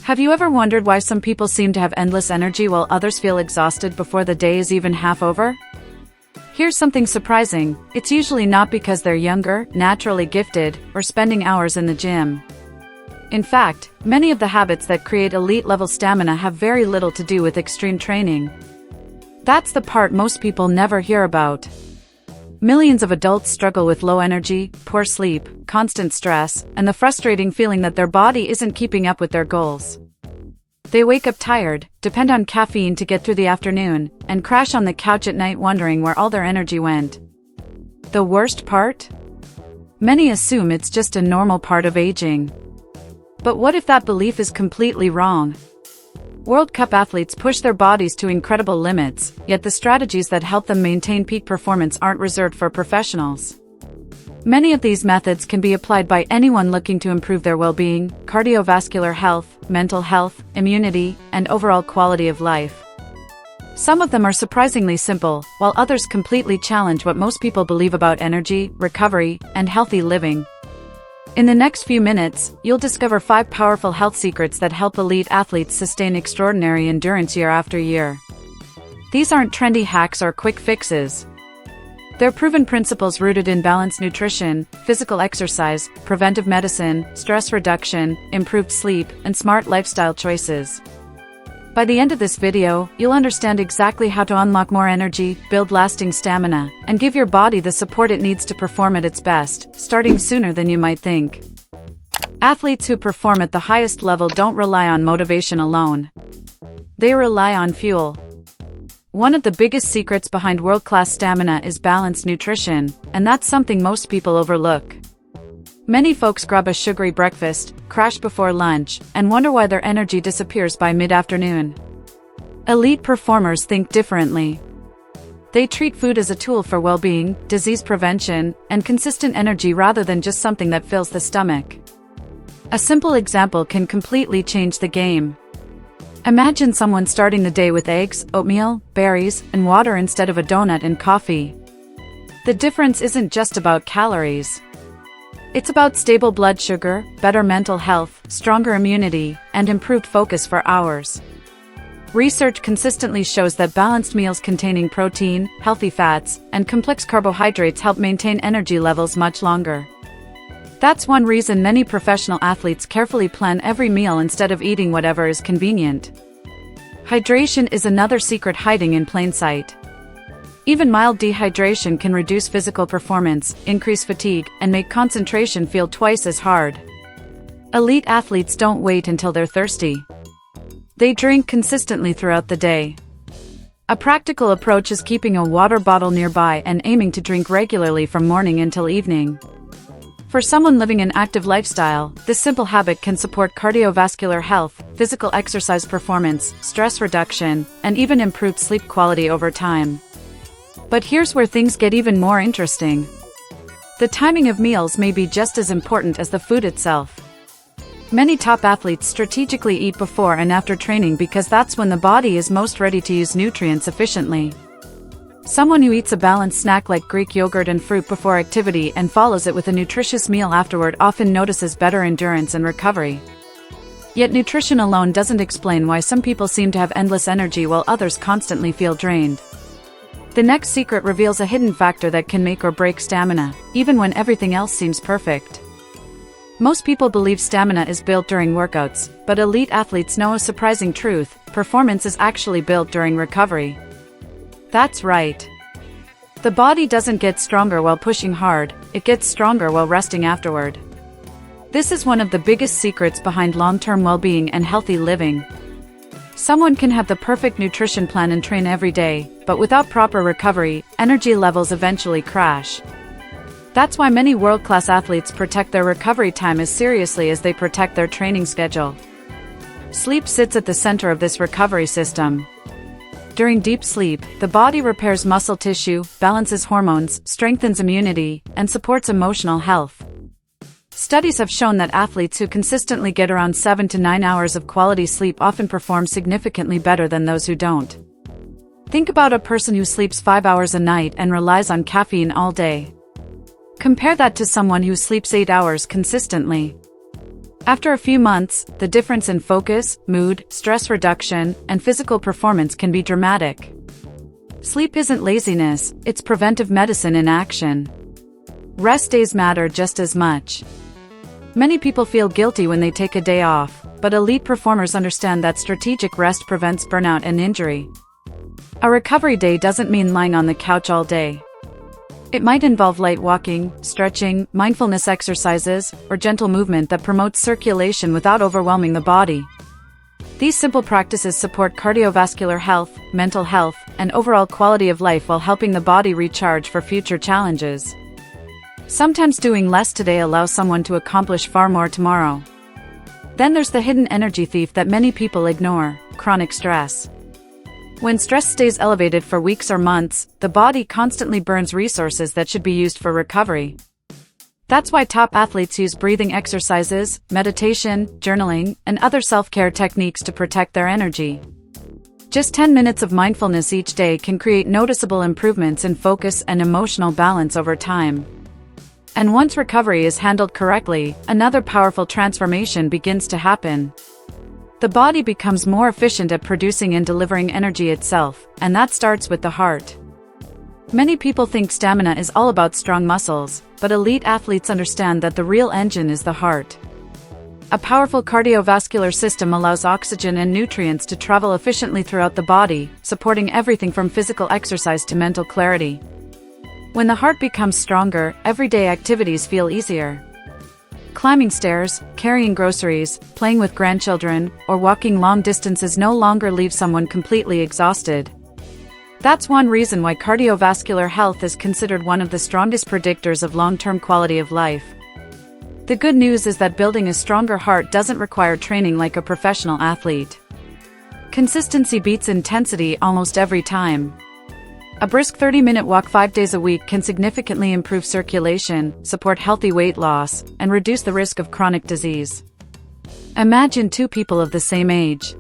Have you ever wondered why some people seem to have endless energy while others feel exhausted before the day is even half over? Here's something surprising: it's usually not because they're younger, naturally gifted, or spending hours in the gym. In fact, many of the habits that create elite-level stamina have very little to do with extreme training. That's the part most people never hear about. Millions of adults struggle with low energy, poor sleep, constant stress, and the frustrating feeling that their body isn't keeping up with their goals. They wake up tired, depend on caffeine to get through the afternoon, and crash on the couch at night wondering where all their energy went. The worst part? Many assume it's just a normal part of aging. But what if that belief is completely wrong? World Cup athletes push their bodies to incredible limits, yet the strategies that help them maintain peak performance aren't reserved for professionals. Many of these methods can be applied by anyone looking to improve their well-being, cardiovascular health, mental health, immunity, and overall quality of life. Some of them are surprisingly simple, while others completely challenge what most people believe about energy, recovery, and healthy living. In the next few minutes, you'll discover 5 powerful health secrets that help elite athletes sustain extraordinary endurance year after year. These aren't trendy hacks or quick fixes. They're proven principles rooted in balanced nutrition, physical exercise, preventive medicine, stress reduction, improved sleep, and smart lifestyle choices. By the end of this video, you'll understand exactly how to unlock more energy, build lasting stamina, and give your body the support it needs to perform at its best, starting sooner than you might think. Athletes who perform at the highest level don't rely on motivation alone. They rely on fuel. One of the biggest secrets behind world-class stamina is balanced nutrition, and that's something most people overlook. Many folks grab a sugary breakfast, crash before lunch, and wonder why their energy disappears by mid-afternoon. Elite performers think differently. They treat food as a tool for well-being, disease prevention, and consistent energy rather than just something that fills the stomach. A simple example can completely change the game. Imagine someone starting the day with eggs, oatmeal, berries, and water instead of a donut and coffee. The difference isn't just about calories. It's about stable blood sugar, better mental health, stronger immunity, and improved focus for hours. Research consistently shows that balanced meals containing protein, healthy fats, and complex carbohydrates help maintain energy levels much longer. That's one reason many professional athletes carefully plan every meal instead of eating whatever is convenient. Hydration is another secret hiding in plain sight. Even mild dehydration can reduce physical performance, increase fatigue, and make concentration feel twice as hard. Elite athletes don't wait until they're thirsty. They drink consistently throughout the day. A practical approach is keeping a water bottle nearby and aiming to drink regularly from morning until evening. For someone living an active lifestyle, this simple habit can support cardiovascular health, physical exercise performance, stress reduction, and even improved sleep quality over time. But here's where things get even more interesting. The timing of meals may be just as important as the food itself. Many top athletes strategically eat before and after training because that's when the body is most ready to use nutrients efficiently. Someone who eats a balanced snack like Greek yogurt and fruit before activity and follows it with a nutritious meal afterward often notices better endurance and recovery. Yet nutrition alone doesn't explain why some people seem to have endless energy while others constantly feel drained. The next secret reveals a hidden factor that can make or break stamina, even when everything else seems perfect. Most people believe stamina is built during workouts, but elite athletes know a surprising truth: performance is actually built during recovery. That's right. The body doesn't get stronger while pushing hard, it gets stronger while resting afterward. This is one of the biggest secrets behind long-term well-being and healthy living. Someone can have the perfect nutrition plan and train every day, but without proper recovery, energy levels eventually crash. That's why many world-class athletes protect their recovery time as seriously as they protect their training schedule. Sleep sits at the center of this recovery system. During deep sleep, the body repairs muscle tissue, balances hormones, strengthens immunity, and supports emotional health. Studies have shown that athletes who consistently get around 7 to 9 hours of quality sleep often perform significantly better than those who don't. Think about a person who sleeps 5 hours a night and relies on caffeine all day. Compare that to someone who sleeps 8 hours consistently. After a few months, the difference in focus, mood, stress reduction, and physical performance can be dramatic. Sleep isn't laziness, it's preventive medicine in action. Rest days matter just as much. Many people feel guilty when they take a day off, but elite performers understand that strategic rest prevents burnout and injury. A recovery day doesn't mean lying on the couch all day. It might involve light walking, stretching, mindfulness exercises, or gentle movement that promotes circulation without overwhelming the body. These simple practices support cardiovascular health, mental health, and overall quality of life while helping the body recharge for future challenges. Sometimes doing less today allows someone to accomplish far more tomorrow. Then there's the hidden energy thief that many people ignore: chronic stress. When stress stays elevated for weeks or months, the body constantly burns resources that should be used for recovery. That's why top athletes use breathing exercises, meditation, journaling, and other self-care techniques to protect their energy. Just 10 minutes of mindfulness each day can create noticeable improvements in focus and emotional balance over time. And once recovery is handled correctly, another powerful transformation begins to happen. The body becomes more efficient at producing and delivering energy itself, and that starts with the heart. Many people think stamina is all about strong muscles, but elite athletes understand that the real engine is the heart. A powerful cardiovascular system allows oxygen and nutrients to travel efficiently throughout the body, supporting everything from physical exercise to mental clarity. When the heart becomes stronger, everyday activities feel easier. Climbing stairs, carrying groceries, playing with grandchildren, or walking long distances no longer leave someone completely exhausted. That's one reason why cardiovascular health is considered one of the strongest predictors of long-term quality of life. The good news is that building a stronger heart doesn't require training like a professional athlete. Consistency beats intensity almost every time. A brisk 30-minute walk 5 days a week can significantly improve circulation, support healthy weight loss, and reduce the risk of chronic disease. Imagine two people of the same age.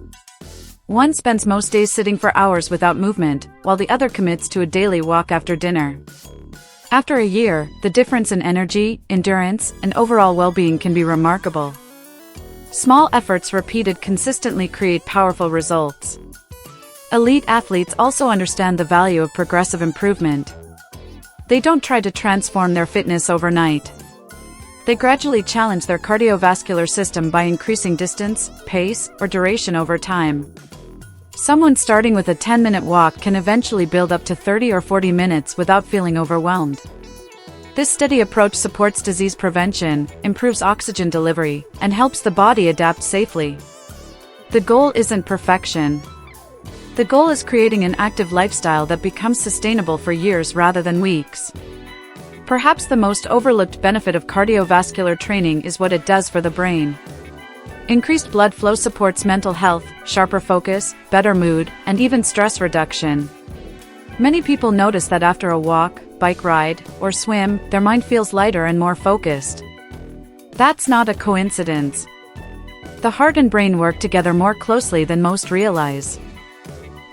One spends most days sitting for hours without movement, while the other commits to a daily walk after dinner. After a year, the difference in energy, endurance, and overall well-being can be remarkable. Small efforts repeated consistently create powerful results. Elite athletes also understand the value of progressive improvement. They don't try to transform their fitness overnight. They gradually challenge their cardiovascular system by increasing distance, pace, or duration over time. Someone starting with a 10-minute walk can eventually build up to 30 or 40 minutes without feeling overwhelmed. This steady approach supports disease prevention, improves oxygen delivery, and helps the body adapt safely. The goal isn't perfection. The goal is creating an active lifestyle that becomes sustainable for years rather than weeks. Perhaps the most overlooked benefit of cardiovascular training is what it does for the brain. Increased blood flow supports mental health, sharper focus, better mood, and even stress reduction. Many people notice that after a walk, bike ride, or swim, their mind feels lighter and more focused. That's not a coincidence. The heart and brain work together more closely than most realize.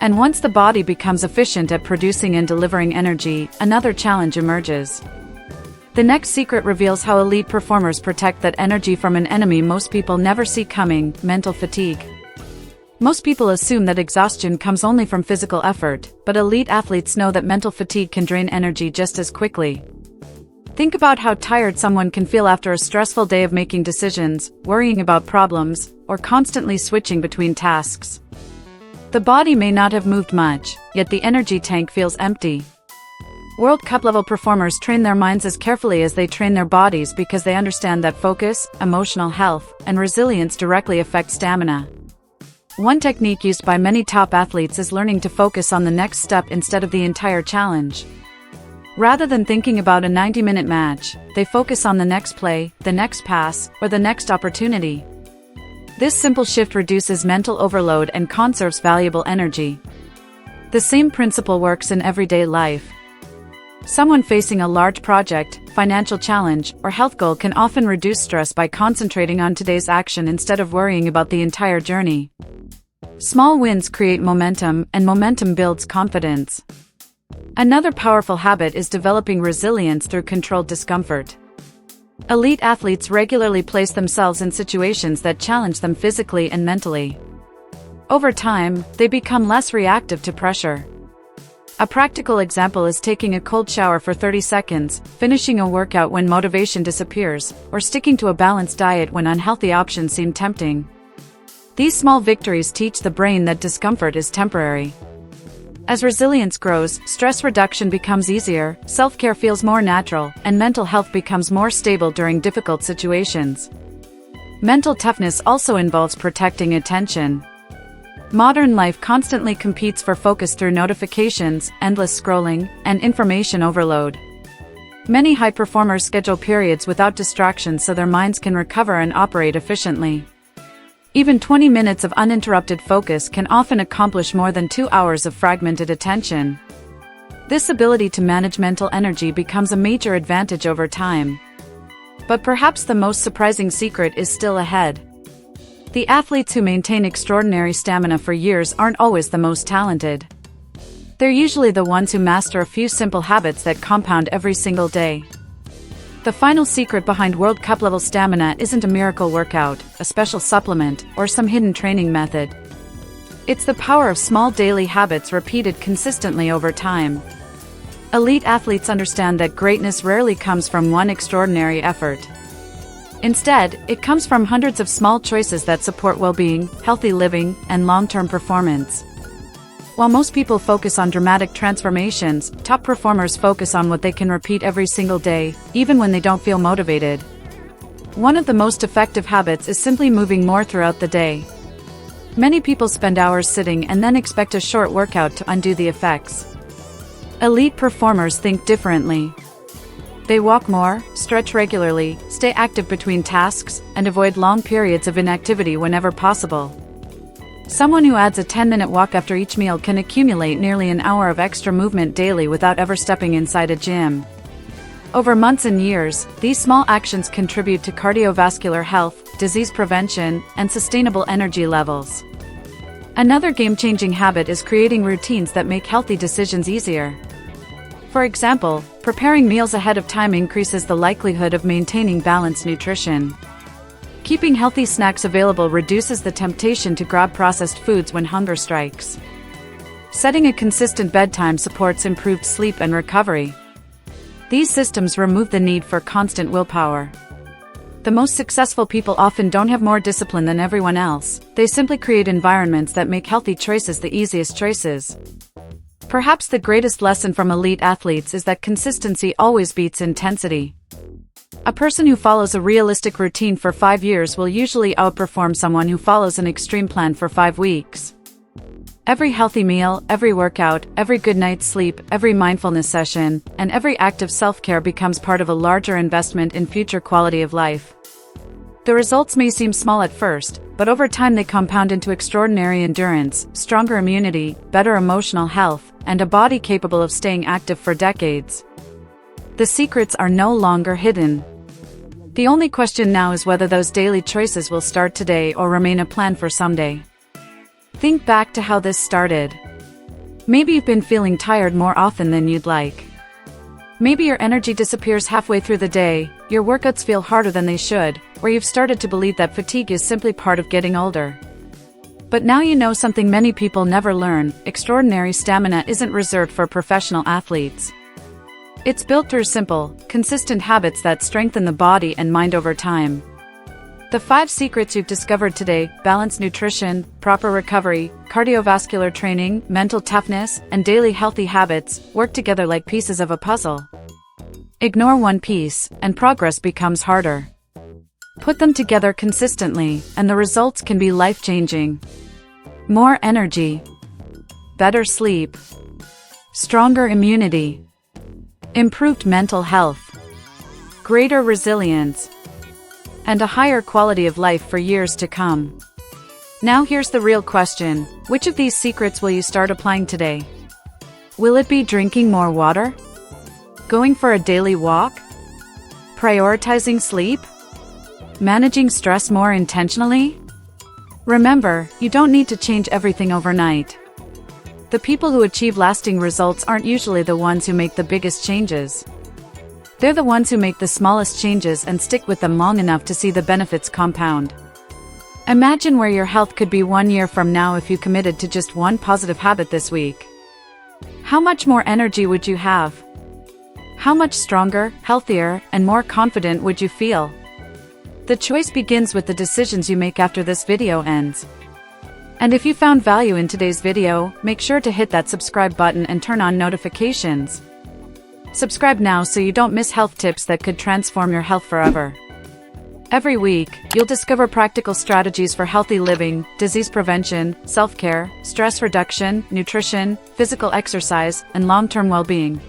And once the body becomes efficient at producing and delivering energy, another challenge emerges. The next secret reveals how elite performers protect that energy from an enemy most people never see coming: mental fatigue. Most people assume that exhaustion comes only from physical effort, but elite athletes know that mental fatigue can drain energy just as quickly. Think about how tired someone can feel after a stressful day of making decisions, worrying about problems, or constantly switching between tasks. The body may not have moved much, yet the energy tank feels empty. World Cup level performers train their minds as carefully as they train their bodies because they understand that focus, emotional health, and resilience directly affect stamina. One technique used by many top athletes is learning to focus on the next step instead of the entire challenge. Rather than thinking about a 90-minute match, they focus on the next play, the next pass, or the next opportunity. This simple shift reduces mental overload and conserves valuable energy. The same principle works in everyday life. Someone facing a large project, financial challenge, or health goal can often reduce stress by concentrating on today's action instead of worrying about the entire journey. Small wins create momentum, and momentum builds confidence. Another powerful habit is developing resilience through controlled discomfort. Elite athletes regularly place themselves in situations that challenge them physically and mentally. Over time, they become less reactive to pressure. A practical example is taking a cold shower for 30 seconds, finishing a workout when motivation disappears, or sticking to a balanced diet when unhealthy options seem tempting. These small victories teach the brain that discomfort is temporary. As resilience grows, stress reduction becomes easier, self-care feels more natural, and mental health becomes more stable during difficult situations. Mental toughness also involves protecting attention. Modern life constantly competes for focus through notifications, endless scrolling, and information overload. Many high performers schedule periods without distractions so their minds can recover and operate efficiently. Even 20 minutes of uninterrupted focus can often accomplish more than 2 hours of fragmented attention. This ability to manage mental energy becomes a major advantage over time. But perhaps the most surprising secret is still ahead. The athletes who maintain extraordinary stamina for years aren't always the most talented. They're usually the ones who master a few simple habits that compound every single day. The final secret behind World Cup level stamina isn't a miracle workout, a special supplement, or some hidden training method. It's the power of small daily habits repeated consistently over time. Elite athletes understand that greatness rarely comes from one extraordinary effort. Instead, it comes from hundreds of small choices that support well-being, healthy living, and long-term performance. While most people focus on dramatic transformations, top performers focus on what they can repeat every single day, even when they don't feel motivated. One of the most effective habits is simply moving more throughout the day. Many people spend hours sitting and then expect a short workout to undo the effects. Elite performers think differently. They walk more, stretch regularly, stay active between tasks, and avoid long periods of inactivity whenever possible. Someone who adds a 10-minute walk after each meal can accumulate nearly an hour of extra movement daily without ever stepping inside a gym. Over months and years, these small actions contribute to cardiovascular health, disease prevention, and sustainable energy levels. Another game-changing habit is creating routines that make healthy decisions easier. For example, preparing meals ahead of time increases the likelihood of maintaining balanced nutrition. Keeping healthy snacks available reduces the temptation to grab processed foods when hunger strikes. Setting a consistent bedtime supports improved sleep and recovery. These systems remove the need for constant willpower. The most successful people often don't have more discipline than everyone else, they simply create environments that make healthy choices the easiest choices. Perhaps the greatest lesson from elite athletes is that consistency always beats intensity. A person who follows a realistic routine for 5 years will usually outperform someone who follows an extreme plan for 5 weeks. Every healthy meal, every workout, every good night's sleep, every mindfulness session, and every act of self-care becomes part of a larger investment in future quality of life. The results may seem small at first, but over time they compound into extraordinary endurance, stronger immunity, better emotional health, and a body capable of staying active for decades. The secrets are no longer hidden. The only question now is whether those daily choices will start today or remain a plan for someday. Think back to how this started. Maybe you've been feeling tired more often than you'd like. Maybe your energy disappears halfway through the day, your workouts feel harder than they should, or you've started to believe that fatigue is simply part of getting older. But now you know something many people never learn: extraordinary stamina isn't reserved for professional athletes. It's built through simple, consistent habits that strengthen the body and mind over time. The 5 secrets you've discovered today: balanced nutrition, proper recovery, cardiovascular training, mental toughness, and daily healthy habits, work together like pieces of a puzzle. Ignore one piece, and progress becomes harder. Put them together consistently, and the results can be life-changing. More energy, better sleep, stronger immunity, improved mental health, greater resilience, and a higher quality of life for years to come. Now here's the real question: which of these secrets will you start applying today? Will it be drinking more water? Going for a daily walk? Prioritizing sleep? Managing stress more intentionally? Remember, you don't need to change everything overnight. The people who achieve lasting results aren't usually the ones who make the biggest changes. They're the ones who make the smallest changes and stick with them long enough to see the benefits compound. Imagine where your health could be 1 year from now if you committed to just one positive habit this week. How much more energy would you have? How much stronger, healthier, and more confident would you feel? The choice begins with the decisions you make after this video ends. And if you found value in today's video, make sure to hit that subscribe button and turn on notifications. Subscribe now so you don't miss health tips that could transform your health forever. Every week, you'll discover practical strategies for healthy living, disease prevention, self-care, stress reduction, nutrition, physical exercise, and long-term well-being.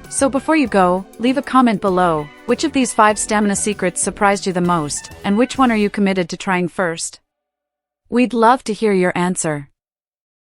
So before you go, leave a comment below. Which of these 5 stamina secrets surprised you the most, and which one are you committed to trying first? We'd love to hear your answer.